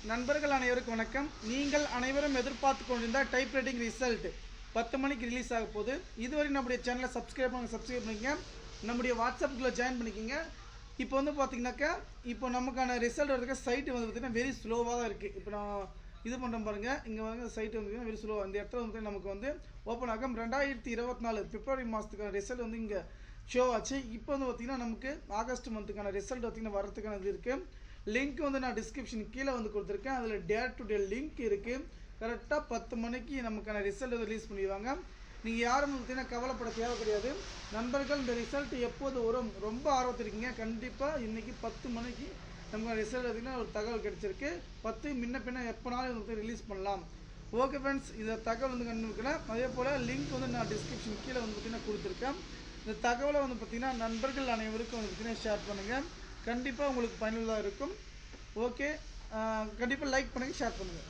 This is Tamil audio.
நண்பர்கள் அனைவருக்கும் வணக்கம். நீங்கள் அனைவரும் எதிர்பார்த்து கொண்டிருந்த டைப்ரைட்டிங் ரிசல்ட் 10 மணிக்கு ரிலீஸ் ஆக போகுது. இதுவரை நம்முடைய சேனலை சப்ஸ்கிரைப் பண்ணிக்கங்க. நம்முடைய வாட்ஸ்அப் குரூப்பில் ஜாயின் பண்ணிக்கோங்க. இப்போ வந்து பார்த்தீங்கன்னாக்கா இப்போ நமக்கான ரிசல்ட் வரதுக்கு சைட்டு வந்து பார்த்திங்கன்னா வெரி ஸ்லோவாக தான் இருக்குது. இப்போ நான் இது பண்ணுறேன் பாருங்கள், இங்கே வந்து சைட்டு வந்து வெரி ஸ்லோவாக இந்த இடத்துல வந்து நமக்கு வந்து ஓப்பன் ஆகும். 2024 பிப்ரவரி மாதத்துக்கான ரிசல்ட் வந்து இங்கே ஷோ ஆச்சு. இப்போ வந்து பார்த்திங்கன்னா நமக்கு ஆகஸ்ட் மந்த்துக்கான ரிசல்ட் பார்த்திங்கன்னா வரதுக்கான இது இருக்குது. லிங்க் வந்து நான் டிஸ்கிரிப்ஷன் கீழே வந்து கொடுத்துருக்கேன். அதில் டே டு டே லிங்க் இருக்குது. கரெக்டாக 10 மணிக்கு நமக்கான ரிசல்ட் ரிலீஸ் பண்ணிடுவாங்க. நீங்கள் யாரும் பார்த்தீங்கன்னா கவலைப்பட தேவை கிடையாது. நண்பர்கள், இந்த ரிசல்ட் எப்போது வரும் ரொம்ப ஆர்வத்தில் இருக்கீங்க. கண்டிப்பாக இன்றைக்கி 10 மணிக்கு நமக்கு ரிசல்ட் பார்த்திங்கன்னா ஒரு தகவல் கிடச்சிருக்கு. 10 முன்ன பின்ன எப்போனாலும் வந்து ரிலீஸ் பண்ணலாம். ஓகே ஃப்ரெண்ட்ஸ், இந்த தகவல் வந்து கண்டுபிடிக்கலாம். அதே போல் லிங்க் வந்து நான் டிஸ்கிரிப்ஷன் கீழே வந்து பார்த்திங்கன்னா கொடுத்துருக்கேன். இந்த தகவலை வந்து பார்த்திங்கன்னா நண்பர்கள் அனைவருக்கும் வந்து பார்த்திங்கன்னா ஷேர் பண்ணுங்கள். கண்டிப்பாக உங்களுக்கு பயனுள்ளதாக இருக்கும். ஓகே, கண்டிப்பாக லைக் பண்ணுங்கள், ஷேர் பண்ணுங்கள்.